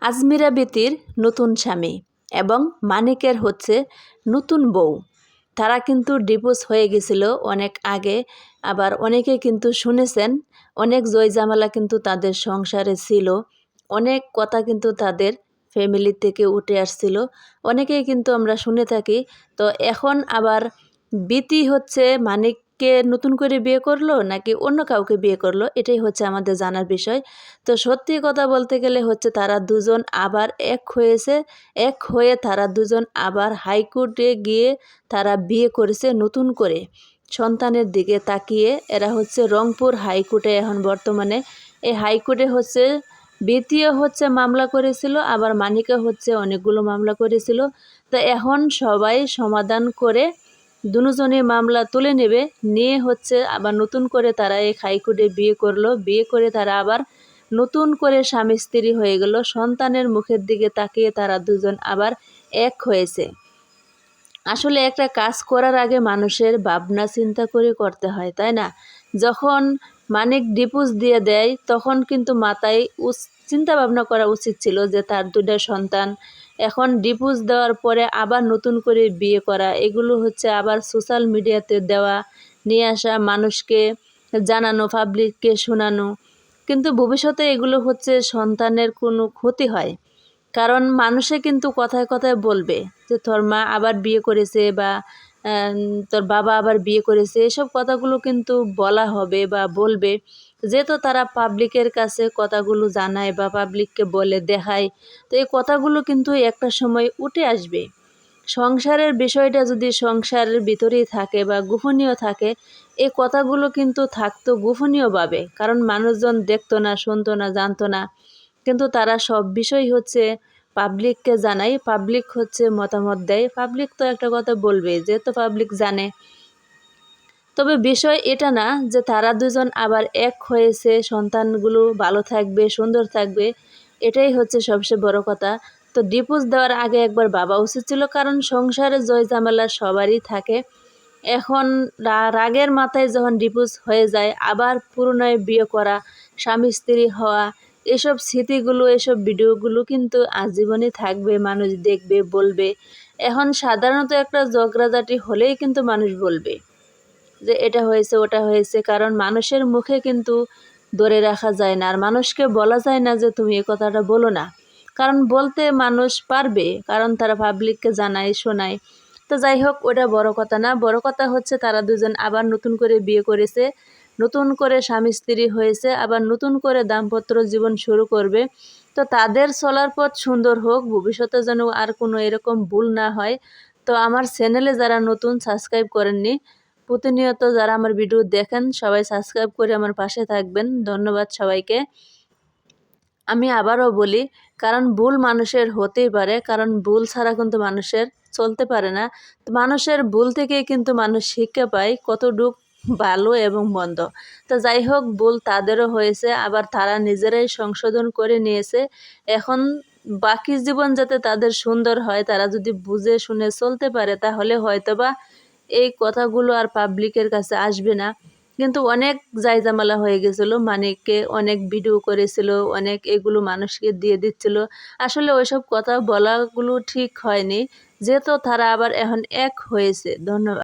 আজমিরা বেতির নতুন স্বামী এবং মানিকের হচ্ছে নতুন বউ। তারা কিন্তু ডিভোর্স হয়ে গেছিল অনেক আগে। আবার অনেকে কিন্তু শুনেছেন অনেক জয়ঝামেলা কিন্তু তাদের সংসারে ছিল, অনেক কথা কিন্তু তাদের ফ্যামিলি থেকে উঠে আসছিল, অনেকেই কিন্তু আমরা শুনে থাকি। তো এখন আবার বেতি হচ্ছে মানিককে নতুন করে বিয়ে করলো নাকি অন্য কাউকে বিয়ে করলো, এটাই হচ্ছে আমাদের জানার বিষয়। তো সত্যি কথা বলতে গেলে হচ্ছে তারা দুজন আবার এক হয়েছে, এক হয়ে তারা দুজন আবার হাইকোর্টে গিয়ে তারা বিয়ে করেছে নতুন করে। সন্তানের দিকে তাকিয়ে এরা হচ্ছে রংপুর হাইকোর্টে এখন বর্তমানে। এই হাইকোর্টে হচ্ছে বেতিও হচ্ছে মামলা করেছিল, আবার মানিকা হচ্ছে অনেকগুলো মামলা করেছিল। তো এখন সবাই সমাধান করে দুজনে মামলা তুলে নেবে, নিয়ে হচ্ছে আবার নতুন করে তারা এই হাইকোর্টে বিয়ে করলো। বিয়ে করে তারা আবার নতুন করে স্বামী স্ত্রী হয়ে গেল। সন্তানের মুখের দিকে তাকিয়ে তারা দুজন আবার এক হয়েছে। আসলে একটা কাজ করার আগে মানুষের ভাবনা চিন্তা করে করতে হয়, তাই না? যখন মানিক ডিভোর্স দিয়ে দেয় তখন কিন্তু মাথায় চিন্তা ভাবনা করা উচিত ছিল যে তার দুটো সন্তান, এখন ডিভোর্স দেওয়ার পরে আবার নতুন করে বিয়ে করা, এগুলো হচ্ছে আবার সোশ্যাল মিডিয়াতে দেওয়া, নিয়ে আসা, মানুষকে জানানো, পাবলিককে শোনানো। কিন্তু ভবিষ্যতে এগুলো হচ্ছে সন্তানের কোনো ক্ষতি হয়। কারণ মানুষে কিন্তু কথায় কথায় বলবে যে তোর মা আবার বিয়ে করেছে বা তোর বাবা আবার বিয়ে করেছে, এসব কথাগুলো কিন্তু বলা হবে বা বলবে, যেহেতু তারা পাবলিকের কাছে কথাগুলো জানায় বা পাবলিককে বলে দেখায়। তো এই কথাগুলো কিন্তু একটা সময় উঠে আসবে। সংসারের বিষয়টা যদি সংসারের ভিতরেই থাকে বা গোপনীয় থাকে, এই কথাগুলো কিন্তু থাকতো গোপনীয়ভাবে, কারণ মানুষজন দেখতো না, শুনতো না, জানতো না। কিন্তু তারা সব বিষয় হচ্ছে পাবলিককে জানায়, পাবলিক হচ্ছে মতামত দেয়, পাবলিক তো একটা কথা বলবে, যেহেতু পাবলিক জানে। তবে বিষয় এটা না যে তারা দুজন আবার এক হয়েছে, সন্তানগুলো ভালো থাকবে, সুন্দর থাকবে, এটাই হচ্ছে সবচেয়ে বড় কথা। তো ডিভোর্স দেওয়ার আগে একবার ভাবা উচিত ছিল, কারণ সংসারে জয় ঝামেলা সবারই থাকে। এখন রাগের মাথায় যখন ডিভোর্স হয়ে যায়, আবার পুনরায় বিয়ে করা, স্বামী স্ত্রী হওয়া, এসব স্মৃতিগুলো, এসব ভিডিওগুলো কিন্তু আজীবনই থাকবে, মানুষ দেখবে, বলবে। এখন সাধারণত একটা ঝগড়াঝাটি হলেই কিন্তু মানুষ বলবে যে এটা হয়েছে, ওটা হয়েছে, কারণ মানুষের মুখে কিন্তু ধরে রাখা যায় না, আর মানুষকে বলা যায় না যে তুমি এই কথাটা বলো না, কারণ বলতে মানুষ পারবে, কারণ তারা পাবলিককে জানায়, শোনায়। তো যাই হোক, ওটা বড় কথা না, বড় কথা হচ্ছে তারা দুজন আবার নতুন করে বিয়ে করেছে, নতুন করে স্বামী স্ত্রী হয়েছে, আবার নতুন করে দাম্পত্য জীবন শুরু করবে। তো তাদের চলার পথ সুন্দর হোক, ভবিষ্যতে যেন আর কোনো এরকম ভুল না হয়। তো আমার চ্যানেলে যারা নতুন সাবস্ক্রাইব করেননি, প্রতিনিয়ত যারা আমার ভিডিও দেখেন, সবাই সাবস্ক্রাইব করে আমার পাশে থাকবেন। ধন্যবাদ সবাইকে। আমি আবারও বলি, কারণ ভুল মানুষের হতেই পারে, কারণ ভুল ছাড়া কিন্তু মানুষের চলতে পারে না। তো মানুষের ভুল থেকেই কিন্তু মানুষ শিক্ষা পায় কতটুক ভালো এবং মন্দ। তো যাই হোক, ভুল তাদেরও হয়েছে, আবার তারা নিজেরাই সংশোধন করে নিয়েছে। এখন বাকি জীবন যাতে তাদের সুন্দর হয়, তারা যদি বুঝে শুনে চলতে পারে, তাহলে হয়তোবা এই কথাগুলো আর পাবলিকের কাছে আসবে না। কিন্তু অনেক জায়জামেলা হয়ে গেছিলো, মানিককে অনেক ভিডিও করেছিল, অনেক এগুলো মানুষকে দিয়ে দিচ্ছিল। আসলে ওইসব কথা বলাগুলো ঠিক হয়নি, যেহেতু তারা আবার এখন এক হয়েছে। ধন্যবাদ।